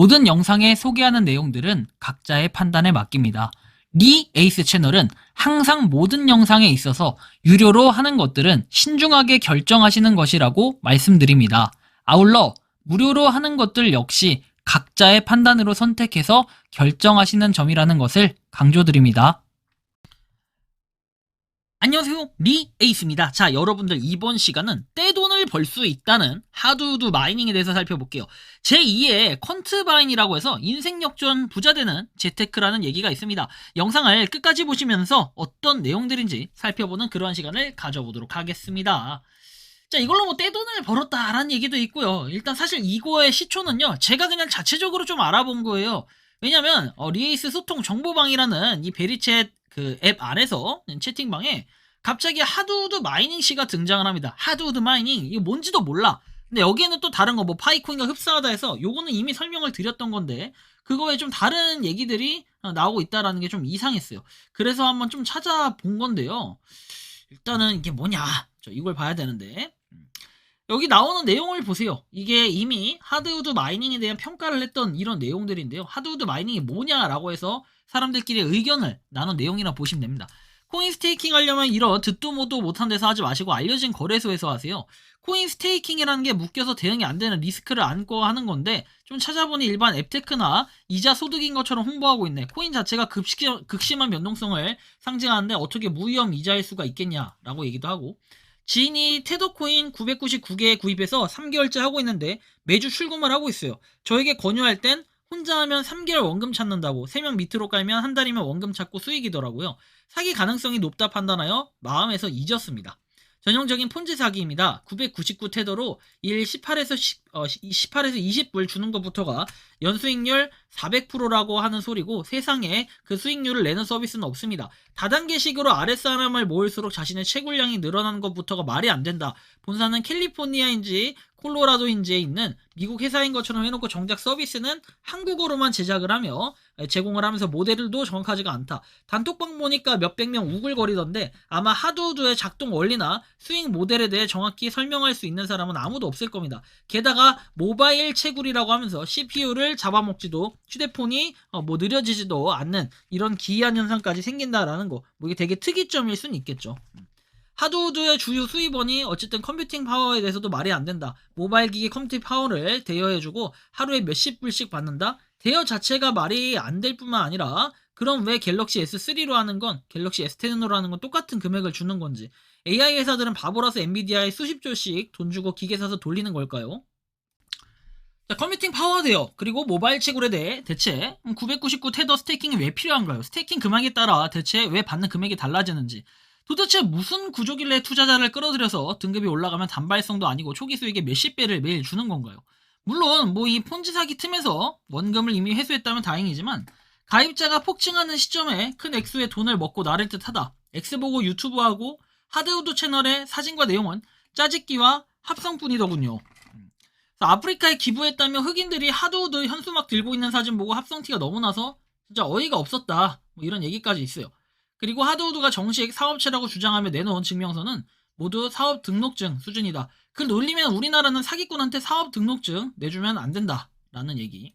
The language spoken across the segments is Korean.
모든 영상에 소개하는 내용들은 각자의 판단에 맡깁니다. 리 에이스 채널은 항상 모든 영상에 있어서 유료로 하는 것들은 신중하게 결정하시는 것이라고 말씀드립니다. 아울러 무료로 하는 것들 역시 각자의 판단으로 선택해서 결정하시는 점이라는 것을 강조드립니다. 안녕하세요, 리 에이스입니다. 자, 여러분들 이번 시간은 떼돈을 벌 수 있다는 하드우드 마이닝에 대해서 살펴볼게요. 제2의 퀀트바인이라고 해서 인생 역전 부자 되는 재테크라는 얘기가 있습니다. 영상을 끝까지 보시면서 어떤 내용들인지 살펴보는 그러한 시간을 가져보도록 하겠습니다. 자, 이걸로 뭐 떼돈을 벌었다라는 얘기도 있고요. 일단 사실 이거의 시초는요, 제가 그냥 자체적으로 좀 알아본 거예요. 왜냐면 리에이스 소통 정보방이라는 이 베리챗 그 앱 안에서 채팅방에 갑자기 하드우드 마이닝 씨가 등장을 합니다. 하드우드 마이닝 이거 뭔지도 몰라. 근데 여기에는 또 다른 거 뭐 파이코인과 흡사하다 해서 요거는 이미 설명을 드렸던 건데 그거에 좀 다른 얘기들이 나오고 있다라는 게 좀 이상했어요. 그래서 한번 좀 찾아본 건데요. 일단은 이게 뭐냐, 이걸 봐야 되는데 여기 나오는 내용을 보세요. 이게 이미 하드우드 마이닝에 대한 평가를 했던 이런 내용들인데요. 하드우드 마이닝이 뭐냐라고 해서 사람들끼리 의견을 나눈 내용이라 보시면 됩니다. 코인 스테이킹 하려면 이런 듣도 보도 못한 데서 하지 마시고 알려진 거래소에서 하세요. 코인 스테이킹이라는 게 묶여서 대응이 안 되는 리스크를 안고 하는 건데 좀 찾아보니 일반 앱테크나 이자 소득인 것처럼 홍보하고 있네. 코인 자체가 극심한 변동성을 상징하는데 어떻게 무위험 이자일 수가 있겠냐라고 얘기도 하고, 지인이 테더코인 999개 구입해서 3개월째 하고 있는데 매주 출금을 하고 있어요. 저에게 권유할 땐 혼자 하면 3개월 원금 찾는다고, 3명 밑으로 깔면 한 달이면 원금 찾고 수익이더라고요. 사기 가능성이 높다 판단하여 마음에서 잊었습니다. 전형적인 폰지 사기입니다. 999 테더로 일 18에서 20불 주는 것부터가 연수익률 400%라고 하는 소리고 세상에 그 수익률을 내는 서비스는 없습니다. 다단계식으로 아랫사람을 모을수록 자신의 채굴량이 늘어나는 것부터가 말이 안 된다. 본사는 캘리포니아인지 콜로라도인지에 있는 미국 회사인 것처럼 해놓고 정작 서비스는 한국어로만 제작을 하며 제공을 하면서 모델도 정확하지가 않다. 단톡방 보니까 몇백 명 우글거리던데 아마 하드우드의 작동 원리나 수익 모델에 대해 정확히 설명할 수 있는 사람은 아무도 없을 겁니다. 게다가 모바일 채굴이라고 하면서 CPU를 잡아먹지도 휴대폰이 뭐 느려지지도 않는 이런 기이한 현상까지 생긴다라는 거, 뭐 이게 되게 특이점일 수는 있겠죠. 하드우드의 주요 수입원이 어쨌든 컴퓨팅 파워에 대해서도 말이 안 된다. 모바일 기기 컴퓨팅 파워를 대여해주고 하루에 몇십 불씩 받는다? 대여 자체가 말이 안 될 뿐만 아니라 그럼 왜 갤럭시 S3로 하는 건 갤럭시 S10으로 하는 건 똑같은 금액을 주는 건지, AI 회사들은 바보라서 엔비디아에 수십 조씩 돈 주고 기계 사서 돌리는 걸까요? 자, 컴퓨팅 파워 대여 그리고 모바일 채굴에 대해 대체 999 테더 스테이킹이 왜 필요한가요? 스테이킹 금액에 따라 대체 왜 받는 금액이 달라지는지, 도대체 무슨 구조길래 투자자를 끌어들여서 등급이 올라가면 단발성도 아니고 초기 수익의 몇십 배를 매일 주는 건가요? 물론 뭐 이 폰지 사기 틈에서 원금을 이미 회수했다면 다행이지만 가입자가 폭증하는 시점에 큰 액수의 돈을 먹고 나를 듯하다. 엑스보고 유튜브하고 하드우드 채널의 사진과 내용은 짜집기와 합성뿐이더군요. 아프리카에 기부했다며 흑인들이 하드우드 현수막 들고 있는 사진 보고 합성티가 너무 나서 진짜 어이가 없었다, 뭐 이런 얘기까지 있어요. 그리고 하드우드가 정식 사업체라고 주장하며 내놓은 증명서는 모두 사업 등록증 수준이다. 그걸 놀리면 우리나라는 사기꾼한테 사업 등록증 내주면 안 된다 라는 얘기.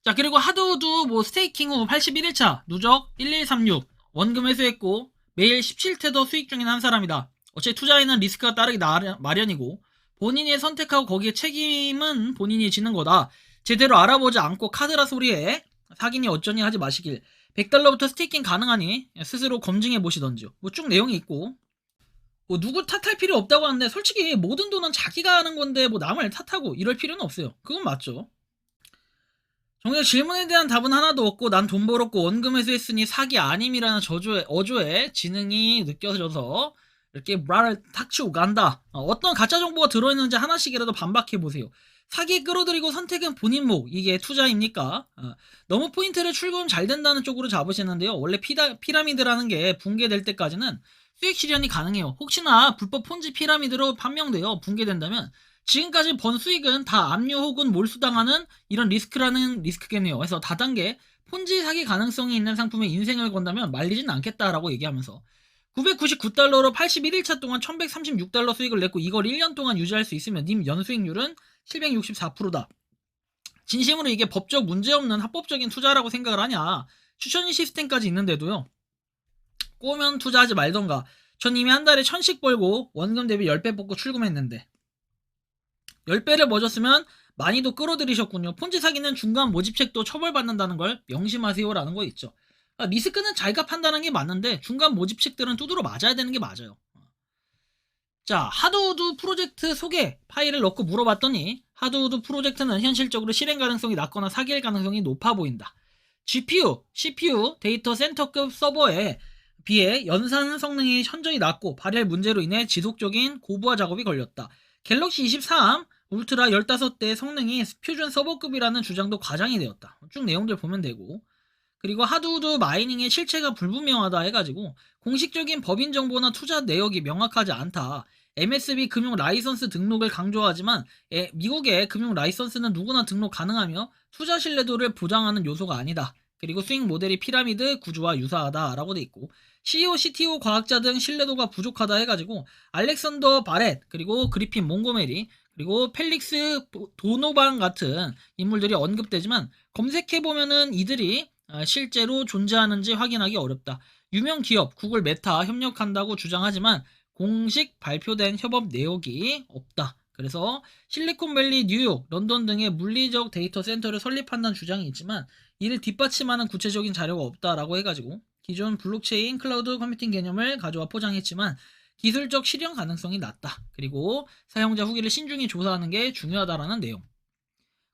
자, 그리고 하드우드 뭐 스테이킹 후 81일차 누적 1136 원금 회수했고 매일 17테더 수익 중인 한 사람이다. 어차피 투자에는 리스크가 따르기 마련이고 본인이 선택하고 거기에 책임은 본인이 지는 거다. 제대로 알아보지 않고 카드라 소리에 사기니 어쩌니 하지 마시길. 100달러부터 스테이킹 가능하니 스스로 검증해 보시던지요. 뭐 쭉 내용이 있고, 뭐 누구 탓할 필요 없다고 하는데 솔직히 모든 돈은 자기가 하는 건데 뭐 남을 탓하고 이럴 필요는 없어요. 그건 맞죠. 정작 질문에 대한 답은 하나도 없고 난 돈 벌었고 원금 회수했으니 사기 아님이라는 어조에 지능이 느껴져서 이렇게 말을 탁 치고 간다. 어떤 가짜 정보가 들어있는지 하나씩이라도 반박해보세요. 사기 끌어들이고 선택은 본인 목, 이게 투자입니까? 너무 포인트를 출금 잘 된다는 쪽으로 잡으시는데요. 원래 피라미드라는 게 붕괴될 때까지는 수익 실현이 가능해요. 혹시나 불법 폰지 피라미드로 판명되어 붕괴된다면 지금까지 번 수익은 다 압류 혹은 몰수당하는 이런 리스크겠네요. 그래서 다단계 폰지 사기 가능성이 있는 상품에 인생을 건다면 말리진 않겠다라고 얘기하면서 999달러로 81일차 동안 1136달러 수익을 냈고 이걸 1년 동안 유지할 수 있으면 님 연수익률은 764%다. 진심으로 이게 법적 문제없는 합법적인 투자라고 생각을 하냐. 추천 시스템까지 있는데도요. 꼬면 투자하지 말던가. 전 이미 한 달에 1000씩 벌고 원금 대비 10배 뽑고 출금했는데 10배를 버셨으면 많이도 끌어들이셨군요. 폰지 사기는 중간 모집책도 처벌받는다는 걸 명심하세요라는 거 있죠. 리스크는 자기가 판단하는 게 맞는데 중간 모집책들은 두드러 맞아야 되는 게 맞아요. 자, 하드우드 프로젝트 소개 파일을 넣고 물어봤더니 하드우드 프로젝트는 현실적으로 실행 가능성이 낮거나 사기일 가능성이 높아 보인다. GPU, CPU, 데이터 센터급 서버에 비해 연산 성능이 현저히 낮고 발열 문제로 인해 지속적인 고부하 작업이 걸렸다. 갤럭시 23 울트라 15대 성능이 퓨전 서버급이라는 주장도 과장이 되었다. 쭉 내용들 보면 되고. 그리고 하드우드 마이닝의 실체가 불분명하다 해가지고 공식적인 법인 정보나 투자 내역이 명확하지 않다. MSB 금융 라이선스 등록을 강조하지만 미국의 금융 라이선스는 누구나 등록 가능하며 투자 신뢰도를 보장하는 요소가 아니다. 그리고 수익 모델이 피라미드 구조와 유사하다라고 돼 있고 CEO, CTO, 과학자 등 신뢰도가 부족하다 해가지고 알렉산더 바렛 그리고 그리핀 몽고메리 그리고 펠릭스 도노반 같은 인물들이 언급되지만 검색해보면은 이들이 실제로 존재하는지 확인하기 어렵다. 유명 기업 구글 메타 협력한다고 주장하지만 공식 발표된 협업 내역이 없다. 그래서 실리콘밸리, 뉴욕, 런던 등의 물리적 데이터 센터를 설립한다는 주장이 있지만 이를 뒷받침하는 구체적인 자료가 없다라고 해가지고 기존 블록체인 클라우드 컴퓨팅 개념을 가져와 포장했지만 기술적 실현 가능성이 낮다. 그리고 사용자 후기를 신중히 조사하는 게 중요하다라는 내용.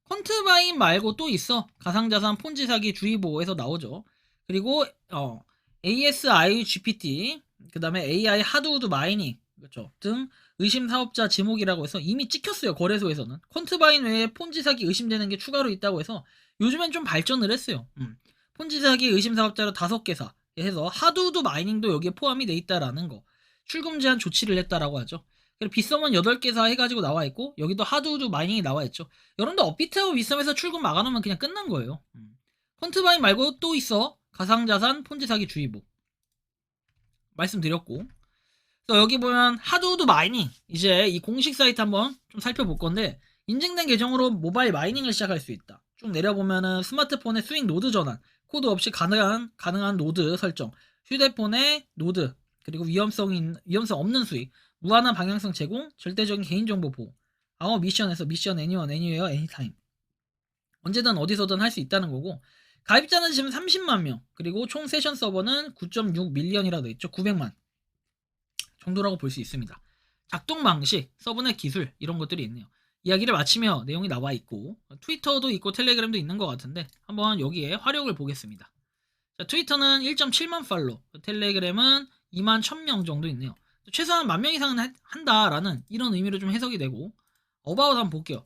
퀀트바인 말고 또 있어. 가상자산 폰지 사기 주의보호에서 나오죠. 그리고 ASI GPT 그 다음에 AI 하드우드 마이닝 그렇죠 등 의심 사업자 지목이라고 해서 이미 찍혔어요. 거래소에서는 퀀트바인 외에 폰지 사기 의심되는 게 추가로 있다고 해서 요즘엔 좀 발전을 했어요. 폰지 사기 의심 사업자로 5개사 해서 하드우드 마이닝도 여기에 포함이 돼 있다라는 거. 출금 제한 조치를 했다라고 하죠. 그리고 빗썸은 8개사 해가지고 나와 있고 여기도 하드우드 마이닝이 나와 있죠. 여러분들 업비트하고 빗썸에서 출금 막아놓으면 그냥 끝난 거예요. 퀀트바인 말고 또 있어. 가상자산 폰지 사기 주의보 말씀드렸고 그래서 여기 보면 하드우드 마이닝 이제 이 공식 사이트 한번 좀 살펴볼 건데 인증된 계정으로 모바일 마이닝을 시작할 수 있다. 쭉 내려보면은 스마트폰의 수익 노드 전환 코드 없이 가능한 노드 설정 휴대폰의 노드 그리고 위험성 없는 수익 무한한 방향성 제공 절대적인 개인정보 보호 아워 미션에서 미션 애니원 애니웨어 애니타임 언제든 어디서든 할 수 있다는 거고 가입자는 지금 30만 명 그리고 총 세션 서버는 9.6 밀리언이라고 되어 있죠. 900만 정도라고 볼 수 있습니다. 작동 방식, 서브넷 기술 이런 것들이 있네요. 이야기를 마치며 내용이 나와 있고 트위터도 있고 텔레그램도 있는 것 같은데 한번 여기에 화력을 보겠습니다. 자, 트위터는 1.7만 팔로 텔레그램은 2만 1000명 정도 있네요. 최소한 10,000명 이상은 한다라는 이런 의미로 좀 해석이 되고 어바웃 한번 볼게요.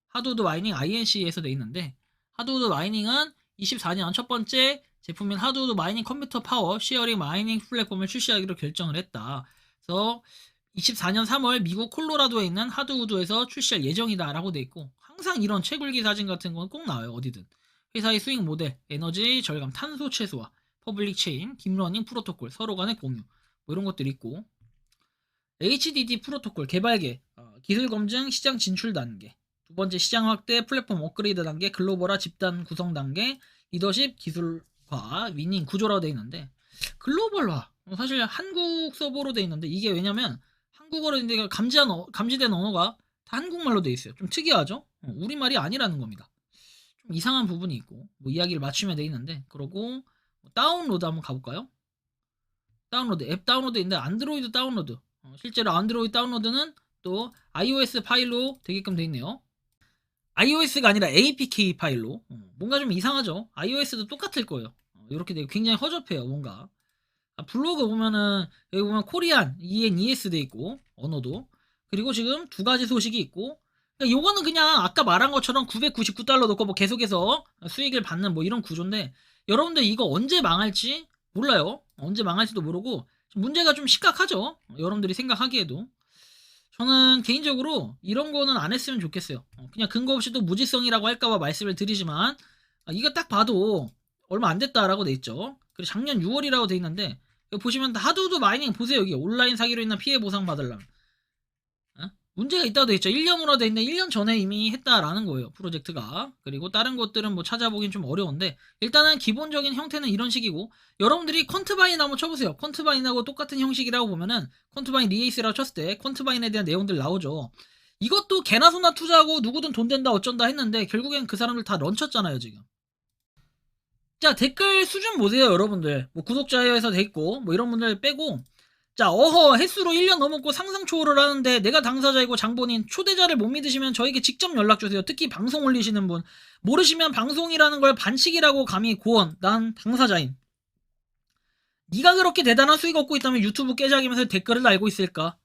하드우드 마이닝 INC에서 돼 있는데 하드우드 마이닝은 24년 첫 번째 제품인 하드우드 마이닝 컴퓨터 파워 쉐어링 마이닝 플랫폼을 출시하기로 결정을 했다. 그래서 24년 3월 미국 콜로라도에 있는 하드우드에서 출시할 예정이다 라고 돼 있고 항상 이런 채굴기 사진 같은 건 꼭 나와요. 어디든. 회사의 수익 모델, 에너지 절감, 탄소 최소화, 퍼블릭 체인, 딥러닝 프로토콜, 서로 간의 공유 뭐 이런 것들이 있고 HDD 프로토콜 개발계, 기술 검증, 시장 진출 단계 두 번째 시장 확대, 플랫폼 업그레이드 단계, 글로벌화 집단 구성 단계, 리더십, 기술화, 위닝 구조라고 되어 있는데 글로벌화 사실 한국 서버로 되어 있는데 이게 왜냐면 한국어로 있는데 감지된 언어가 다 한국말로 되어 있어요. 좀 특이하죠? 우리말이 아니라는 겁니다. 좀 이상한 부분이 있고 뭐 이야기를 맞추면 되어 있는데 그러고 다운로드 한번 가볼까요? 다운로드 앱 다운로드 있는데 안드로이드 다운로드 실제로 안드로이드 다운로드는 또 iOS 파일로 되게끔 되어 있네요. iOS가 아니라 APK 파일로 뭔가 좀 이상하죠. iOS도 똑같을 거예요. 이렇게 되게 굉장히 허접해요. 뭔가 블로그 보면은 여기 보면 코리안 ENES 돼 있고 언어도 그리고 지금 두 가지 소식이 있고 그러니까 요거는 그냥 아까 말한 것처럼 999달러 넣고 뭐 계속해서 수익을 받는 뭐 이런 구조인데 여러분들 이거 언제 망할지 몰라요. 언제 망할지도 모르고 문제가 좀 심각하죠. 여러분들이 생각하기에도 저는 개인적으로 이런 거는 안 했으면 좋겠어요. 그냥 근거 없이 또 무지성이라고 할까봐 말씀을 드리지만 이거 딱 봐도 얼마 안 됐다라고 돼 있죠. 그리고 작년 6월이라고 돼 있는데 여기 보시면 하드우드 마이닝 보세요. 여기 온라인 사기로 인한 피해 보상 받으려면 문제가 있다고 돼 있죠. 1년으로 돼 있는데 1년 전에 이미 했다라는 거예요. 프로젝트가. 그리고 다른 것들은 뭐 찾아보긴 좀 어려운데 일단은 기본적인 형태는 이런 식이고 여러분들이 퀀트바인 한번 쳐보세요. 퀀트바인하고 똑같은 형식이라고 보면은 퀀트바인 리에이스라고 쳤을 때 퀀트바인에 대한 내용들 나오죠. 이것도 개나 소나 투자하고 누구든 돈 된다 어쩐다 했는데 결국엔 그 사람들 다 런쳤잖아요 지금. 자, 댓글 수준 보세요 여러분들. 뭐 구독자에서 돼 있고 뭐 이런 분들 빼고 자, 횟수로 1년 넘었고 상상 초월을 하는데 내가 당사자이고 장본인 초대자를 못 믿으시면 저에게 직접 연락주세요. 특히 방송 올리시는 분. 모르시면 방송이라는 걸 반칙이라고 감히 고언. 난 당사자인. 네가 그렇게 대단한 수익 얻고 있다면 유튜브 깨작이면서 댓글을 달고 있을까?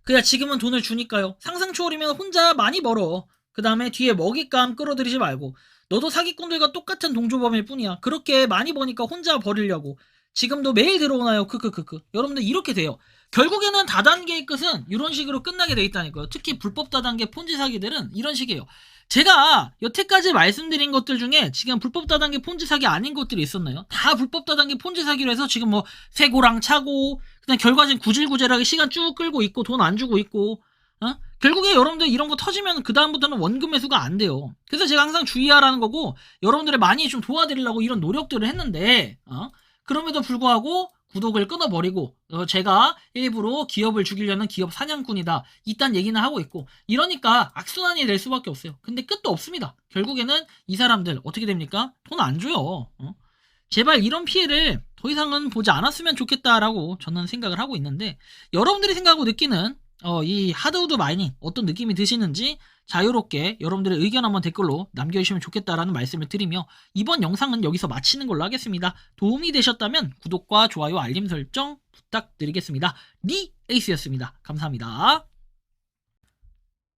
그냥 지금은 돈을 주니까요. 상상 초월이면 혼자 많이 벌어. 그 다음에 뒤에 먹잇감 끌어들이지 말고 너도 사기꾼들과 똑같은 동조범일 뿐이야. 그렇게 많이 버니까 혼자 버리려고. 지금도 매일 들어오나요? 크크크크. 여러분들 이렇게 돼요. 결국에는 다단계의 끝은 이런 식으로 끝나게 돼 있다니까요. 특히 불법 다단계 폰지 사기들은 이런 식이에요. 제가 여태까지 말씀드린 것들 중에 지금 불법 다단계 폰지 사기 아닌 것들이 있었나요? 다 불법 다단계 폰지 사기로 해서 지금 뭐 세고랑 차고 그냥 결과진 구질구질하게 시간 쭉 끌고 있고 돈 안 주고 있고 결국에 여러분들 이런 거 터지면 그 다음부터는 원금 매수가 안 돼요. 그래서 제가 항상 주의하라는 거고 여러분들을 많이 좀 도와드리려고 이런 노력들을 했는데 그럼에도 불구하고 구독을 끊어버리고 제가 일부러 기업을 죽이려는 기업 사냥꾼이다 이딴 얘기는 하고 있고 이러니까 악순환이 될 수밖에 없어요. 근데 끝도 없습니다. 결국에는 이 사람들 어떻게 됩니까? 돈 안 줘요. 제발 이런 피해를 더 이상은 보지 않았으면 좋겠다라고 저는 생각을 하고 있는데 여러분들이 생각하고 느끼는 이 하드우드 마이닝 어떤 느낌이 드시는지 자유롭게 여러분들의 의견 한번 댓글로 남겨주시면 좋겠다라는 말씀을 드리며 이번 영상은 여기서 마치는 걸로 하겠습니다. 도움이 되셨다면 구독과 좋아요 알림 설정 부탁드리겠습니다. 리 에이스였습니다. 감사합니다.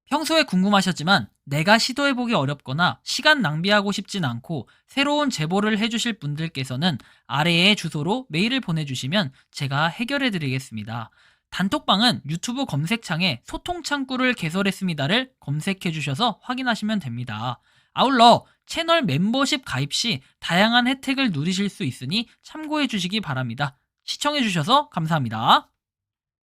평소에 궁금하셨지만 내가 시도해보기 어렵거나 시간 낭비하고 싶진 않고 새로운 제보를 해주실 분들께서는 아래의 주소로 메일을 보내주시면 제가 해결해드리겠습니다. 단톡방은 유튜브 검색창에 소통창구를 개설했습니다를 검색해주셔서 확인하시면 됩니다. 아울러 채널 멤버십 가입 시 다양한 혜택을 누리실 수 있으니 참고해주시기 바랍니다. 시청해주셔서 감사합니다.